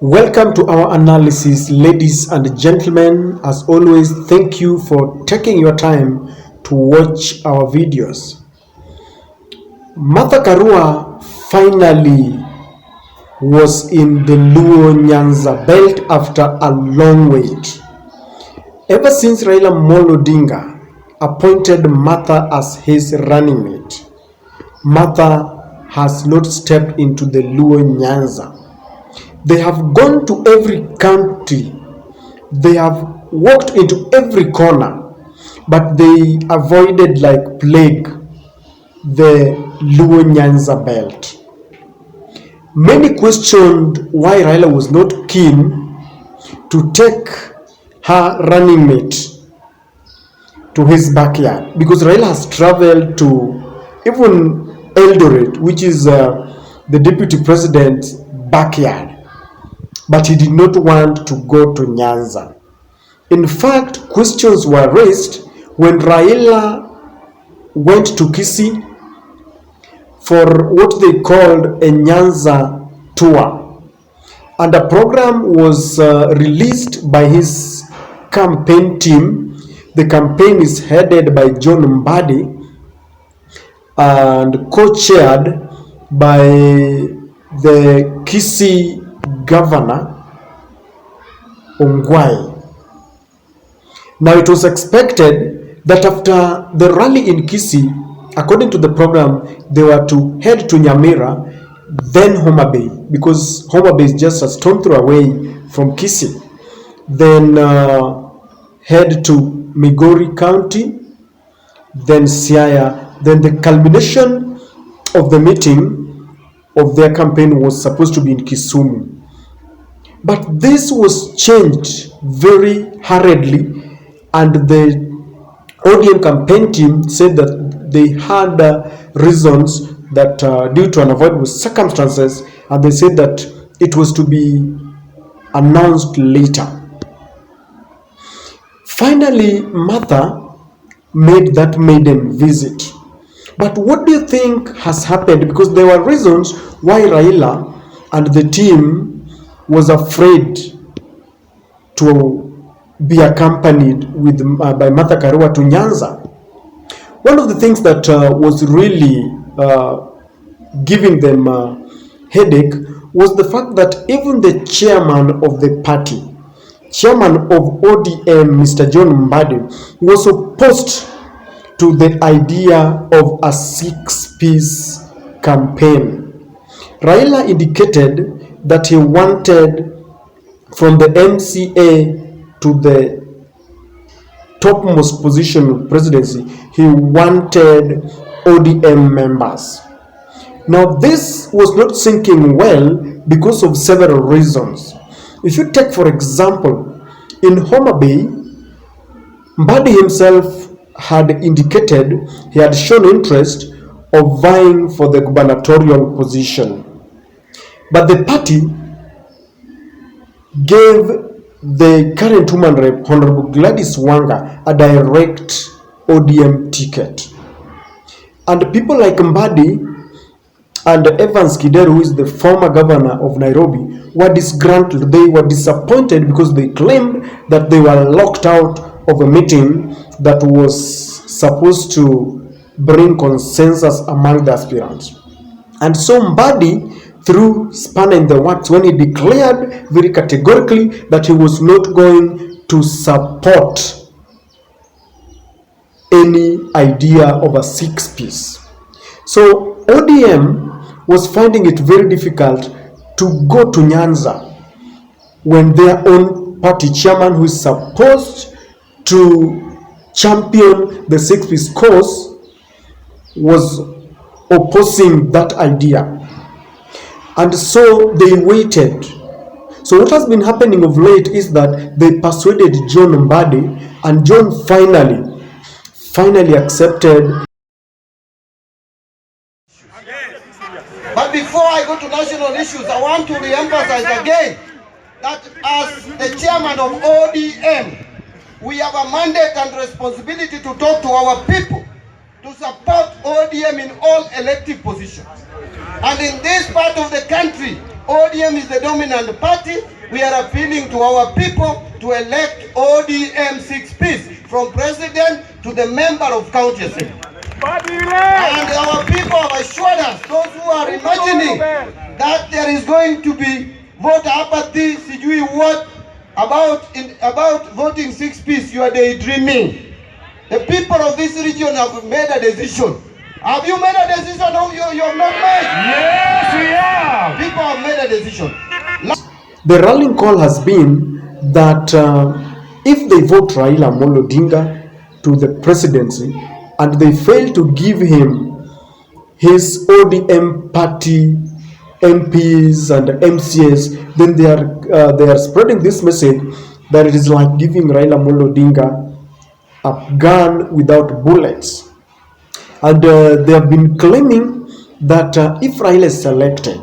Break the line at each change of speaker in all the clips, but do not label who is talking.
Welcome to our analysis, ladies and gentlemen. As always, thank you for taking your time to watch our videos. Martha Karua finally was in the Luo Nyanza belt after a long wait. Ever since Raila Amolo Odinga appointed Martha as his running mate, Martha has not stepped into the Luo Nyanza. They have gone to every county, they have walked into every corner, but they avoided like plague the Luo Nyanza belt. Many questioned why Raila was not keen to take her running mate to his backyard, because Raila has traveled to even Eldoret, which is the deputy president's backyard, but he did not want to go to Nyanza. In fact, questions were raised when Raila went to Kisii for what they called a Nyanza tour, and a program was released by his campaign team. The campaign is headed by John Mbadi and co-chaired by the Kisii Governor Ongwai. Now, it was expected that after the rally in Kisii, according to the program, they were to head to Nyamira, then Homabay, because Homabay is just a stone throw away from Kisii. Then head to Migori County, then Siaya. Then the culmination of the meeting of their campaign was supposed to be in Kisumu. But this was changed very hurriedly, and the ODM campaign team said that they had reasons that due to unavoidable circumstances, and they said that it was to be announced later. Finally, Martha made that maiden visit. But what do you think has happened? Because there were reasons why Raila and the team was afraid to be accompanied by Martha Karua to Nyanza. One of the things that was really giving them headache was the fact that even the chairman of the party, chairman of ODM, Mr. John Mbadi, was opposed to the idea of a six-piece campaign. Raila indicated that he wanted from the MCA to the topmost position of presidency, he wanted ODM members. Now, this was not sinking well because of several reasons. If you take, for example, in Homabay, Mbadi himself had indicated he had shown interest of vying for the gubernatorial position, but the party gave the current woman rep, Honorable Gladys Wanga, a direct ODM ticket. And people like Mbadi and Evans Kideru, who is the former governor of Nairobi, were disgruntled. They were disappointed because they claimed that they were locked out of a meeting that was supposed to bring consensus among the aspirants. And so Mbadi threw spanner in the works when he declared very categorically that he was not going to support any idea of a six-piece. So ODM was finding it very difficult to go to Nyanza when their own party chairman, who is supposed to champion the six-piece cause, was opposing that idea. And so they waited. So what has been happening of late is that they persuaded John Mbadi, and John finally accepted.
But before I go to national issues, I want to re-emphasize again that as the chairman of ODM, we have a mandate and responsibility to talk to our people, to support ODM in all elective positions. And in this part of the country, ODM is the dominant party. We are appealing to our people to elect ODM 6 from president to the member of county assembly. And our people have assured us, those who are imagining that there is going to be voter apathy, sijui what, about voting 6 you are daydreaming. The people of this region have made a decision. Have you made a decision? No, you have not made.
Yes, we have.
People have made a decision.
The rallying call has been that if they vote Raila Amolo Odinga to the presidency and they fail to give him his ODM party MPs and MCAs, then they are spreading this message that it is like giving Raila Amolo Odinga a gun without bullets. And they have been claiming that if Raila is selected,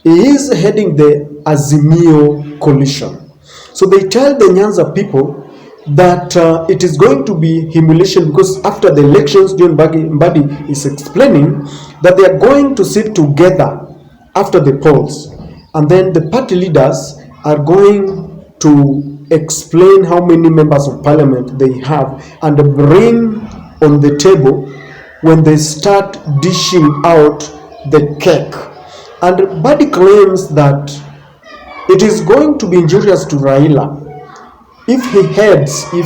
he is heading the Azimio coalition. So they tell the Nyanza people that it is going to be humiliation, because after the elections, John Mbadi is explaining that they are going to sit together after the polls, and then the party leaders are going to explain how many members of parliament they have and bring on the table when they start dishing out the cake. And Mbadi claims that it is going to be injurious to Raila if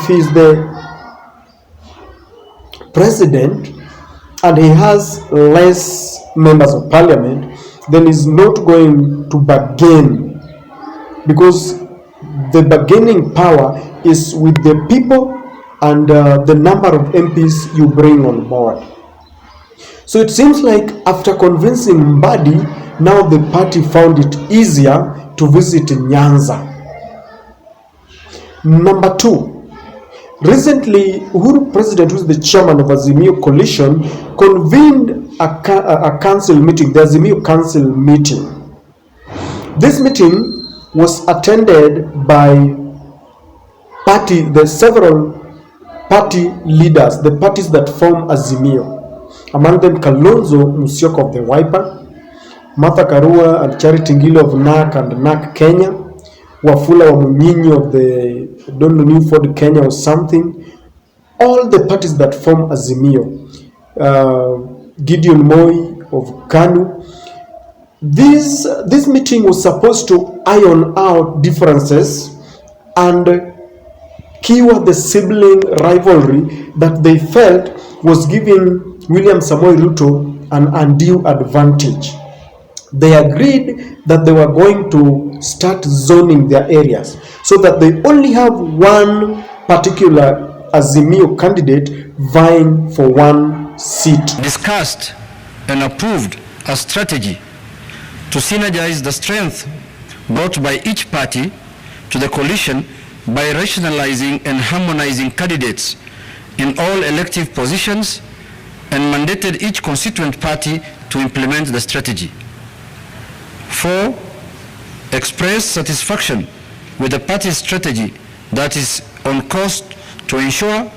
he is the president and he has less members of parliament, then he's not going to bargain, because the bargaining power is with the people and the number of MPs you bring on board. So it seems like after convincing Mbadi, now the party found it easier to visit Nyanza. Number two, recently Uhuru President, who is the chairman of Azimio Coalition, convened a council meeting, the Azimio Council meeting. This meeting was attended by the several party leaders, the parties that form Azimio. Among them Kalonzo Musyoka of the Wiper, Martha Karua and Charity Ngilo of NAK and NAK Kenya, Wafula Wamunyinyi of the New Ford Kenya or something, all the parties that form Azimio, Gideon Moi of KANU. This meeting was supposed to iron out differences and cure the sibling rivalry that they felt was giving William Samoei Ruto an undue advantage. They agreed that they were going to start zoning their areas so that they only have one particular Azimio candidate vying for one seat.
Discussed and approved a strategy to synergize the strength brought by each party to the coalition by rationalizing and harmonizing candidates in all elective positions, and mandated each constituent party to implement the strategy. 4. Express satisfaction with the party's strategy that is on course to ensure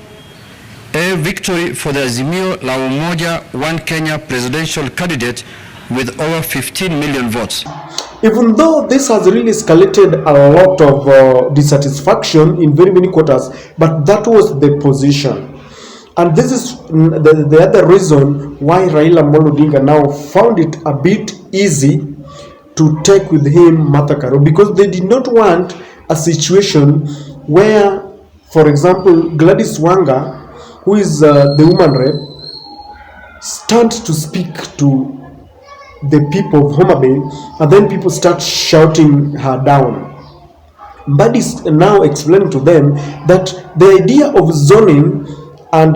a victory for the Azimio la Umoja One Kenya presidential candidate with over 15 million votes.
Even though this has really escalated a lot of dissatisfaction in very many quarters, but that was the position. And this is the other reason why Raila Amolo Odinga now found it a bit easy to take with him Martha Karua, because they did not want a situation where, for example, Gladys Wanga, who is the woman rep, stands to speak to the people of Homabay, and then people start shouting her down. Mbadi is now explaining to them that the idea of zoning and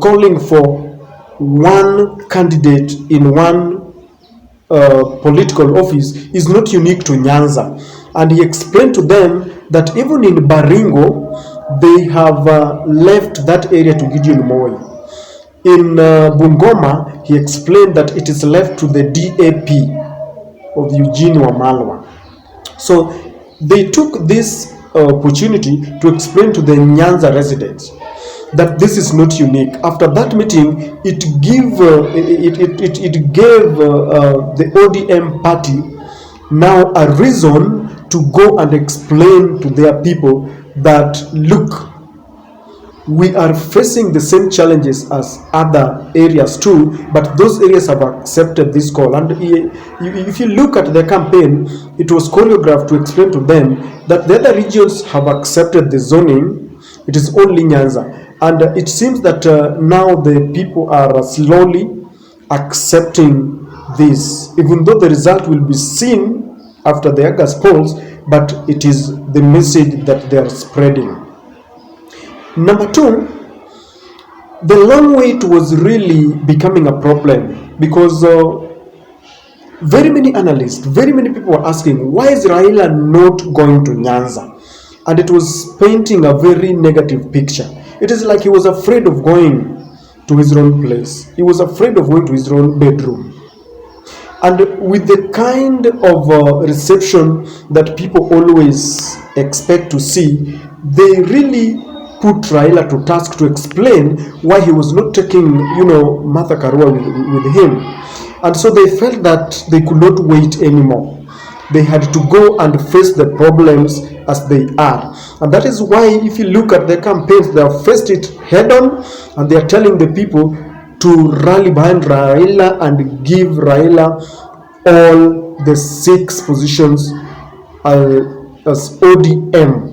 calling for one candidate in one political office is not unique to Nyanza. And he explained to them that even in Baringo, they have left that area to Gideon Moi. In Bungoma, he explained that it is left to the DAP of Eugene Wamalwa. So they took this opportunity to explain to the Nyanza residents that this is not unique. After that meeting, it gave the ODM party now a reason to go and explain to their people that, look, we are facing the same challenges as other areas too, but those areas have accepted this call. And if you look at the campaign, it was choreographed to explain to them that the other regions have accepted the zoning. It is only Nyanza. And it seems that now the people are slowly accepting this, even though the result will be seen after the August polls, but it is the message that they are spreading. Number two, the long wait was really becoming a problem because very many analysts, very many people were asking, why is Raila not going to Nyanza? And it was painting a very negative picture. It is like he was afraid of going to his own place. He was afraid of going to his own bedroom. And with the kind of reception that people always expect to see, they really put Raila to task to explain why he was not taking, Martha Karua with him. And so they felt that they could not wait anymore. They had to go and face the problems as they are. And that is why, if you look at the campaigns, they have faced it head on, and they are telling the people to rally behind Raila and give Raila all the 6 positions as ODM.